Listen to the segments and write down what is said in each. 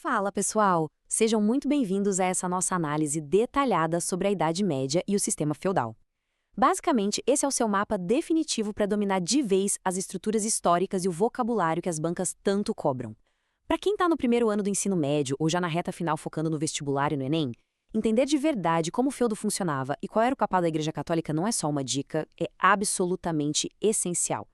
Fala, pessoal! Sejam muito bem-vindos a essa nossa análise detalhada sobre a Idade Média e o sistema feudal. Basicamente, esse é o seu mapa definitivo para dominar de vez as estruturas históricas e o vocabulário que as bancas tanto cobram. Para quem está no primeiro ano do ensino médio ou já na reta final focando no vestibular e no Enem, entender de verdade como o feudo funcionava e qual era o papel da Igreja Católica não é só uma dica, é absolutamente essencial.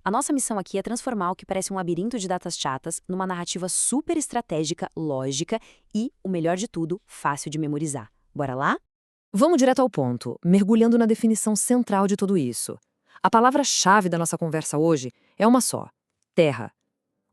A nossa missão aqui é transformar o que parece um labirinto de datas chatas numa narrativa super estratégica, lógica e, o melhor de tudo, fácil de memorizar. Bora lá? Vamos direto ao ponto, mergulhando na definição central de tudo isso. A palavra-chave da nossa conversa hoje é uma só: terra.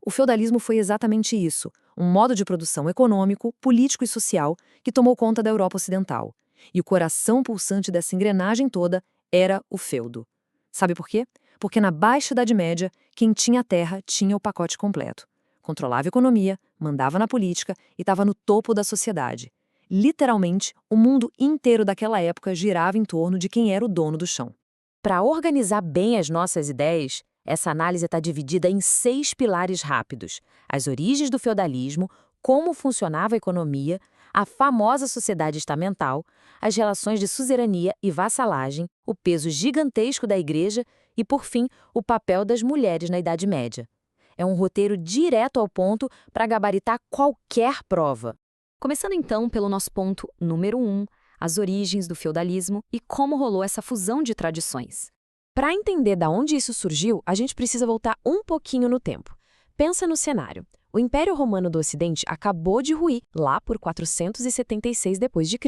O feudalismo foi exatamente isso, um modo de produção econômico, político e social que tomou conta da Europa Ocidental. E o coração pulsante dessa engrenagem toda era o feudo. Sabe por quê? Porque na Baixa Idade Média, quem tinha terra tinha o pacote completo. Controlava a economia, mandava na política e estava no topo da sociedade. Literalmente, o mundo inteiro daquela época girava em torno de quem era o dono do chão. Para organizar bem as nossas ideias, essa análise está dividida em 6 pilares rápidos: as origens do feudalismo, como funcionava a economia, a famosa sociedade estamental, as relações de suzerania e vassalagem, o peso gigantesco da igreja e, por fim, o papel das mulheres na Idade Média. É um roteiro direto ao ponto para gabaritar qualquer prova. Começando então pelo nosso ponto número 1, as origens do feudalismo e como rolou essa fusão de tradições. Para entender de onde isso surgiu, a gente precisa voltar um pouquinho no tempo. Pensa no cenário. O Império Romano do Ocidente acabou de ruir lá por 476 d.C.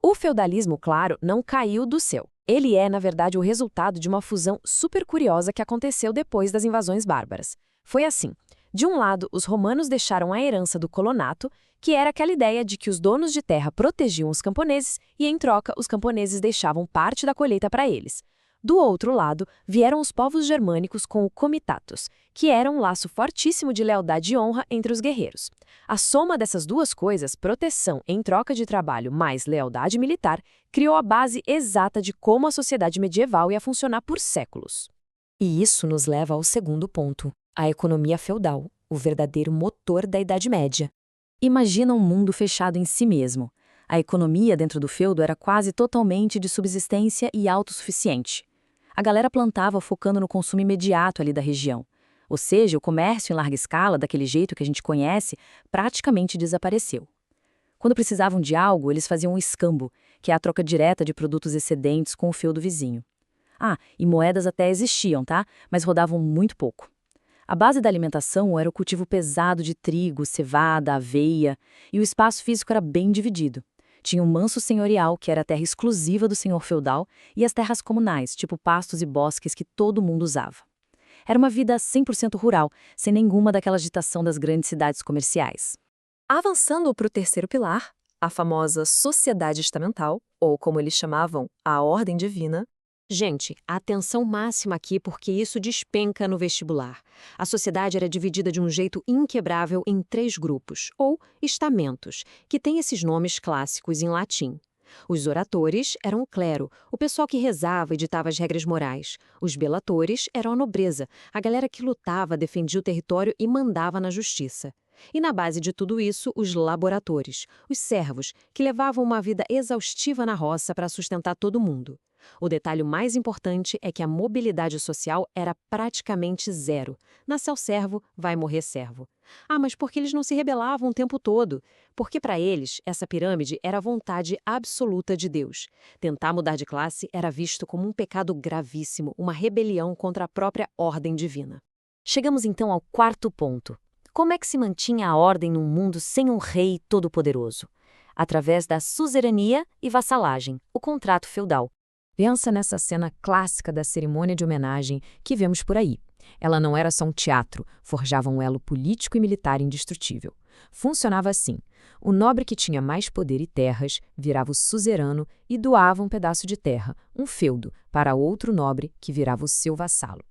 O feudalismo, claro, não caiu do céu. Ele é, na verdade, o resultado de uma fusão super curiosa que aconteceu depois das invasões bárbaras. Foi assim: de um lado, os romanos deixaram a herança do colonato, que era aquela ideia de que os donos de terra protegiam os camponeses e, em troca, os camponeses deixavam parte da colheita para eles. Do outro lado, vieram os povos germânicos com o comitatus, que era um laço fortíssimo de lealdade e honra entre os guerreiros. A soma dessas duas coisas, proteção em troca de trabalho mais lealdade militar, criou a base exata de como a sociedade medieval ia funcionar por séculos. E isso nos leva ao segundo ponto: a economia feudal, o verdadeiro motor da Idade Média. Imagina um mundo fechado em si mesmo. A economia dentro do feudo era quase totalmente de subsistência e autossuficiente. A galera plantava focando no consumo imediato ali da região. Ou seja, o comércio em larga escala, daquele jeito que a gente conhece, praticamente desapareceu. Quando precisavam de algo, eles faziam um escambo, que é a troca direta de produtos excedentes com o feudo vizinho. E moedas até existiam, tá? Mas rodavam muito pouco. A base da alimentação era o cultivo pesado de trigo, cevada, aveia, e o espaço físico era bem dividido. Tinha o manso senhorial, que era a terra exclusiva do senhor feudal, e as terras comunais, tipo pastos e bosques que todo mundo usava. Era uma vida 100% rural, sem nenhuma daquela agitação das grandes cidades comerciais. Avançando para o terceiro pilar, a famosa sociedade estamental, ou como eles chamavam, a ordem divina. Gente, atenção máxima aqui porque isso despenca no vestibular. A sociedade era dividida de um jeito inquebrável em 3 grupos, ou estamentos, que têm esses nomes clássicos em latim. Os oratores eram o clero, o pessoal que rezava e ditava as regras morais. Os belatores eram a nobreza, a galera que lutava, defendia o território e mandava na justiça. E na base de tudo isso, os laboratores, os servos, que levavam uma vida exaustiva na roça para sustentar todo mundo. O detalhe mais importante é que a mobilidade social era praticamente zero. Nasceu servo, vai morrer servo. Mas por que eles não se rebelavam o tempo todo? Porque para eles, essa pirâmide era a vontade absoluta de Deus. Tentar mudar de classe era visto como um pecado gravíssimo, uma rebelião contra a própria ordem divina. Chegamos então ao quarto ponto. Como é que se mantinha a ordem num mundo sem um rei todo-poderoso? Através da suzerania e vassalagem, o contrato feudal. Pensa nessa cena clássica da cerimônia de homenagem que vemos por aí. Ela não era só um teatro, forjava um elo político e militar indestrutível. Funcionava assim: o nobre que tinha mais poder e terras virava o suzerano e doava um pedaço de terra, um feudo, para outro nobre que virava o seu vassalo.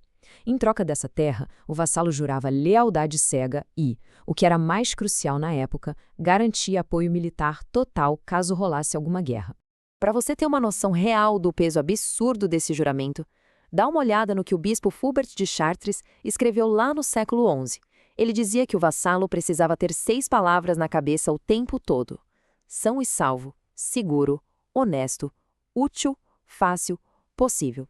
Em troca dessa terra, o vassalo jurava lealdade cega e, o que era mais crucial na época, garantia apoio militar total caso rolasse alguma guerra. Para você ter uma noção real do peso absurdo desse juramento, dá uma olhada no que o bispo Fulbert de Chartres escreveu lá no século XI. Ele dizia que o vassalo precisava ter 6 palavras na cabeça o tempo todo: são e salvo, seguro, honesto, útil, fácil, possível.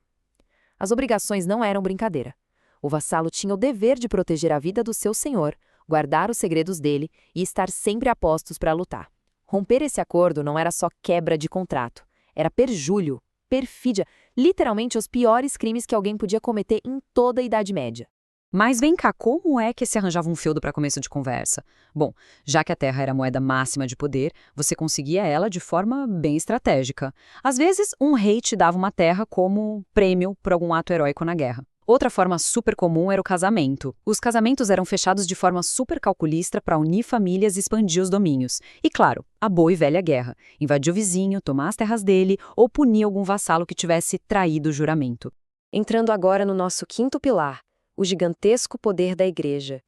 As obrigações não eram brincadeira. O vassalo tinha o dever de proteger a vida do seu senhor, guardar os segredos dele e estar sempre a postos para lutar. Romper esse acordo não era só quebra de contrato, era perjúrio, perfídia, literalmente os piores crimes que alguém podia cometer em toda a Idade Média. Mas vem cá, como é que se arranjava um feudo para começo de conversa? Bom, já que a terra era a moeda máxima de poder, você conseguia ela de forma bem estratégica. Às vezes, um rei te dava uma terra como prêmio por algum ato heróico na guerra. Outra forma super comum era o casamento. Os casamentos eram fechados de forma super calculista para unir famílias e expandir os domínios. E claro, a boa e velha guerra. Invadir o vizinho, tomar as terras dele ou punir algum vassalo que tivesse traído o juramento. Entrando agora no nosso quinto pilar, o gigantesco poder da igreja.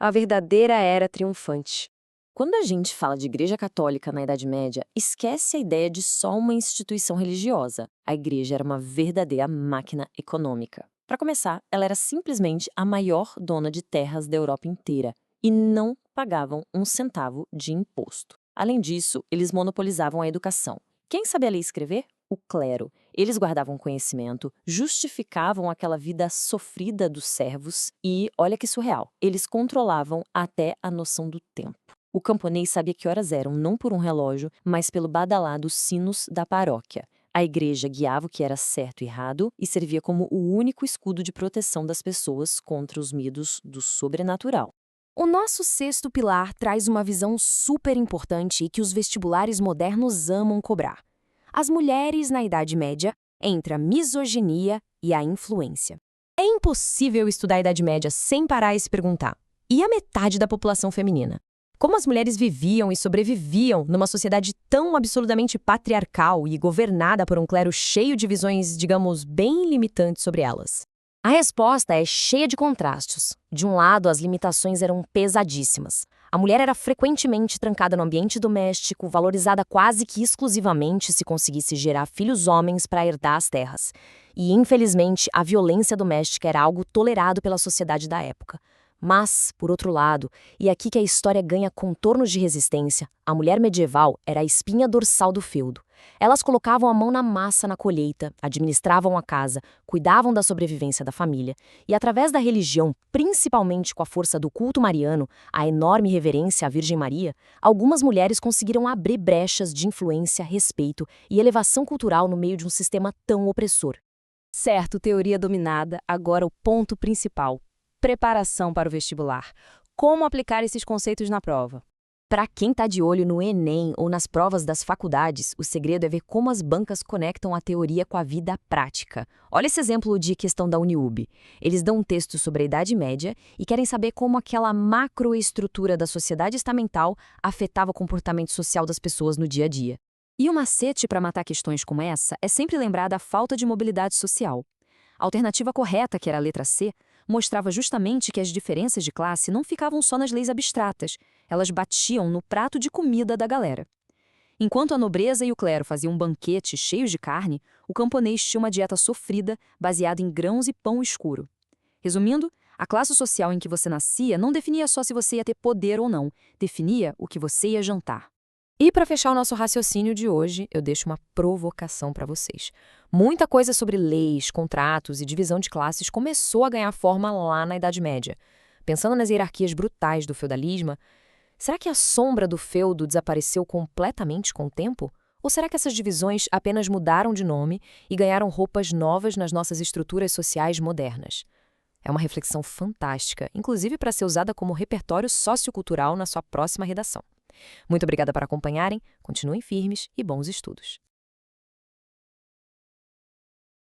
A verdadeira era triunfante. Quando a gente fala de Igreja Católica na Idade Média, esquece a ideia de só uma instituição religiosa. A igreja era uma verdadeira máquina econômica. Para começar, ela era simplesmente a maior dona de terras da Europa inteira e não pagavam um centavo de imposto. Além disso, eles monopolizavam a educação. Quem sabia ler e escrever? O clero. Eles guardavam conhecimento, justificavam aquela vida sofrida dos servos e, olha que surreal, eles controlavam até a noção do tempo. O camponês sabia que horas eram, não por um relógio, mas pelo badalar dos sinos da paróquia. A igreja guiava o que era certo e errado e servia como o único escudo de proteção das pessoas contra os medos do sobrenatural. O nosso sexto pilar traz uma visão super importante e que os vestibulares modernos amam cobrar. As mulheres na Idade Média, entre a misoginia e a influência. É impossível estudar a Idade Média sem parar e se perguntar: e a metade da população feminina? Como as mulheres viviam e sobreviviam numa sociedade tão absurdamente patriarcal e governada por um clero cheio de visões, digamos, bem limitantes sobre elas? A resposta é cheia de contrastes. De um lado, as limitações eram pesadíssimas. A mulher era frequentemente trancada no ambiente doméstico, valorizada quase que exclusivamente se conseguisse gerar filhos homens para herdar as terras. E, infelizmente, a violência doméstica era algo tolerado pela sociedade da época. Mas, por outro lado, e aqui que a história ganha contornos de resistência, a mulher medieval era a espinha dorsal do feudo. Elas colocavam a mão na massa na colheita, administravam a casa, cuidavam da sobrevivência da família e, através da religião, principalmente com a força do culto mariano, a enorme reverência à Virgem Maria, algumas mulheres conseguiram abrir brechas de influência, respeito e elevação cultural no meio de um sistema tão opressor. Certo, teoria dominada, agora o ponto principal: preparação para o vestibular. Como aplicar esses conceitos na prova? Para quem está de olho no Enem ou nas provas das faculdades, o segredo é ver como as bancas conectam a teoria com a vida prática. Olha esse exemplo de questão da UniUB. Eles dão um texto sobre a Idade Média e querem saber como aquela macroestrutura da sociedade estamental afetava o comportamento social das pessoas no dia a dia. E o macete para matar questões como essa é sempre lembrar da falta de mobilidade social. A alternativa correta, que era a letra C, mostrava justamente que as diferenças de classe não ficavam só nas leis abstratas, elas batiam no prato de comida da galera. Enquanto a nobreza e o clero faziam um banquete cheio de carne, o camponês tinha uma dieta sofrida, baseada em grãos e pão escuro. Resumindo, a classe social em que você nascia não definia só se você ia ter poder ou não, definia o que você ia jantar. E para fechar o nosso raciocínio de hoje, eu deixo uma provocação para vocês. Muita coisa sobre leis, contratos e divisão de classes começou a ganhar forma lá na Idade Média. Pensando nas hierarquias brutais do feudalismo, será que a sombra do feudo desapareceu completamente com o tempo? Ou será que essas divisões apenas mudaram de nome e ganharam roupas novas nas nossas estruturas sociais modernas? É uma reflexão fantástica, inclusive para ser usada como repertório sociocultural na sua próxima redação. Muito obrigada por acompanharem, continuem firmes e bons estudos.